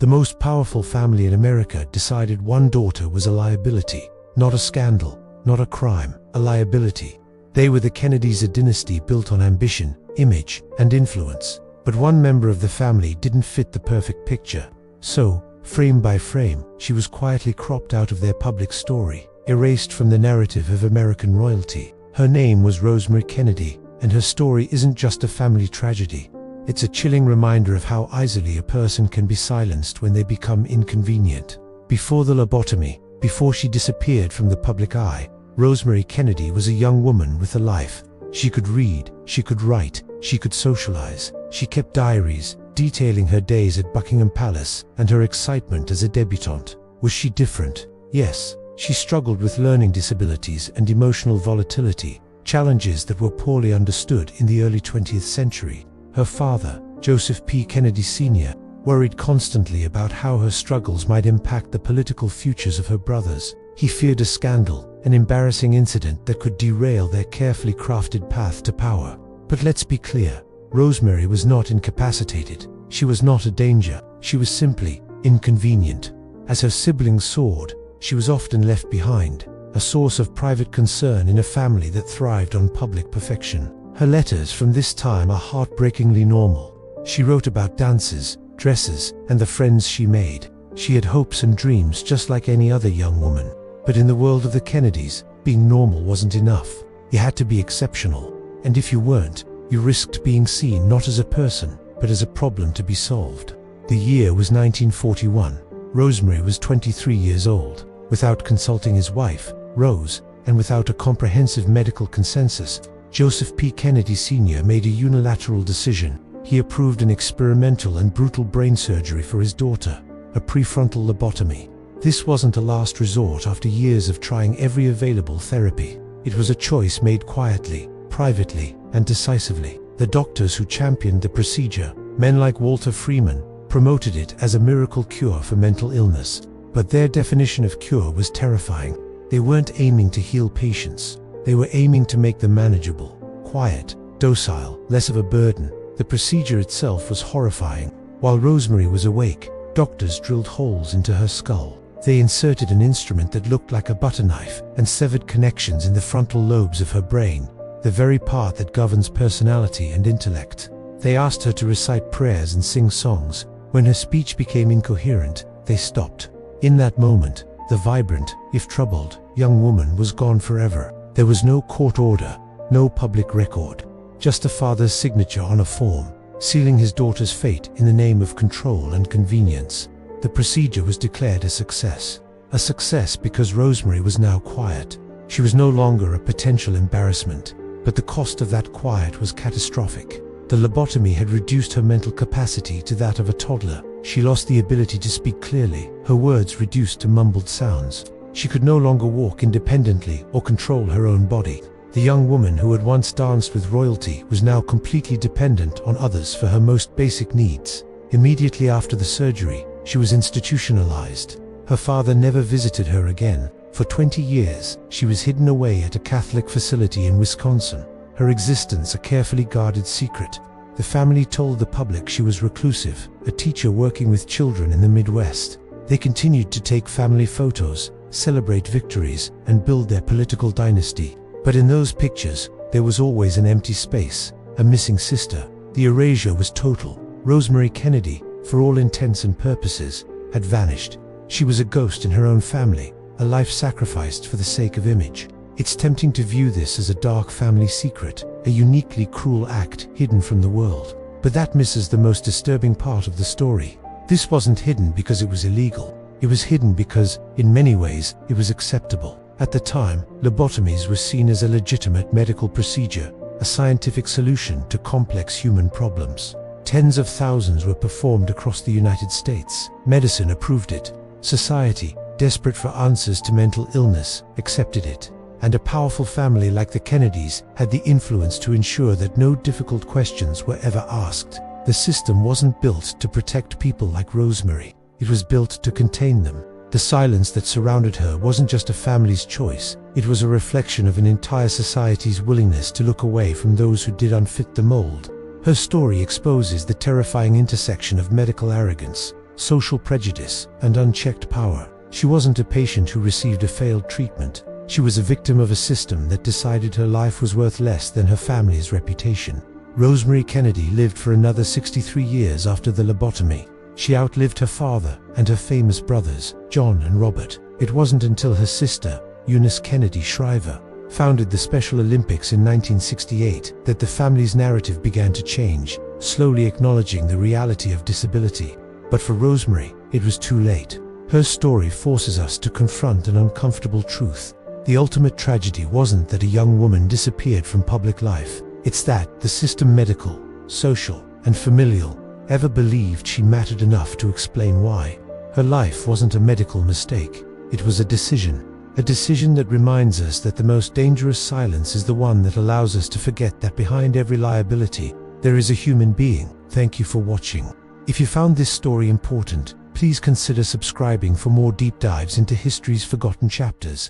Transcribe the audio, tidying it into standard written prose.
The most powerful family in America decided one daughter was a liability, not a scandal, not a crime, a liability. They were the Kennedys, a dynasty built on ambition, image, and influence. But one member of the family didn't fit the perfect picture. So, frame by frame, she was quietly cropped out of their public story, erased from the narrative of American royalty. Her name was Rosemary Kennedy, and her story isn't just a family tragedy. It's a chilling reminder of how easily a person can be silenced when they become inconvenient. Before the lobotomy, before she disappeared from the public eye, Rosemary Kennedy was a young woman with a life. She could read, she could write, she could socialize. She kept diaries, detailing her days at Buckingham Palace and her excitement as a debutante. Was she different? Yes. She struggled with learning disabilities and emotional volatility, challenges that were poorly understood in the early 20th century. Her father, Joseph P. Kennedy Sr., worried constantly about how her struggles might impact the political futures of her brothers. He feared a scandal, an embarrassing incident that could derail their carefully crafted path to power. But let's be clear, Rosemary was not incapacitated. She was not a danger. She was simply inconvenient. As her siblings soared, she was often left behind, a source of private concern in a family that thrived on public perfection. Her letters from this time are heartbreakingly normal. She wrote about dances, dresses, and the friends she made. She had hopes and dreams just like any other young woman. But in the world of the Kennedys, being normal wasn't enough. You had to be exceptional. And if you weren't, you risked being seen not as a person, but as a problem to be solved. The year was 1941. Rosemary was 23 years old. Without consulting his wife, Rose, and without a comprehensive medical consensus, Joseph P. Kennedy Sr. made a unilateral decision. He approved an experimental and brutal brain surgery for his daughter, a prefrontal lobotomy. This wasn't a last resort after years of trying every available therapy. It was a choice made quietly, privately, and decisively. The doctors who championed the procedure, men like Walter Freeman, promoted it as a miracle cure for mental illness. But their definition of cure was terrifying. They weren't aiming to heal patients. They were aiming to make them manageable, quiet, docile, less of a burden. The procedure itself was horrifying. While Rosemary was awake, doctors drilled holes into her skull. They inserted an instrument that looked like a butter knife and severed connections in the frontal lobes of her brain, the very part that governs personality and intellect. They asked her to recite prayers and sing songs. When her speech became incoherent, they stopped. In that moment, the vibrant, if troubled, young woman was gone forever. There was no court order, no public record, just a father's signature on a form, sealing his daughter's fate in the name of control and convenience. The procedure was declared a success. A success because Rosemary was now quiet. She was no longer a potential embarrassment, but the cost of that quiet was catastrophic. The lobotomy had reduced her mental capacity to that of a toddler. She lost the ability to speak clearly, her words reduced to mumbled sounds. She could no longer walk independently or control her own body. The young woman who had once danced with royalty was now completely dependent on others for her most basic needs. Immediately after the surgery, she was institutionalized. Her father never visited her again. For 20 years, she was hidden away at a Catholic facility in Wisconsin, her existence a carefully guarded secret. The family told the public she was reclusive, a teacher working with children in the Midwest. They continued to take family photos, celebrate victories, and build their political dynasty. But in those pictures, there was always an empty space, a missing sister. The erasure was total. Rosemary Kennedy, for all intents and purposes, had vanished. She was a ghost in her own family, a life sacrificed for the sake of image. It's tempting to view this as a dark family secret, a uniquely cruel act hidden from the world. But that misses the most disturbing part of the story. This wasn't hidden because it was illegal. It was hidden because, in many ways, it was acceptable. At the time, lobotomies were seen as a legitimate medical procedure, a scientific solution to complex human problems. Tens of thousands were performed across the United States. Medicine approved it. Society, desperate for answers to mental illness, accepted it. And a powerful family like the Kennedys had the influence to ensure that no difficult questions were ever asked. The system wasn't built to protect people like Rosemary. It was built to contain them. The silence that surrounded her wasn't just a family's choice. It was a reflection of an entire society's willingness to look away from those who did unfit the mold. Her story exposes the terrifying intersection of medical arrogance, social prejudice, and unchecked power. She wasn't a patient who received a failed treatment. She was a victim of a system that decided her life was worth less than her family's reputation. Rosemary Kennedy lived for another 63 years after the lobotomy. She outlived her father and her famous brothers, John and Robert. It wasn't until her sister, Eunice Kennedy Shriver, founded the Special Olympics in 1968 that the family's narrative began to change, slowly acknowledging the reality of disability. But for Rosemary, it was too late. Her story forces us to confront an uncomfortable truth. The ultimate tragedy wasn't that a young woman disappeared from public life. It's that the system, medical, social, and familial, ever believed she mattered enough to explain why. Her life wasn't a medical mistake. It was a decision that reminds us that the most dangerous silence is the one that allows us to forget that behind every liability, there is a human being. Thank you for watching. If you found this story important, please consider subscribing for more deep dives into history's forgotten chapters.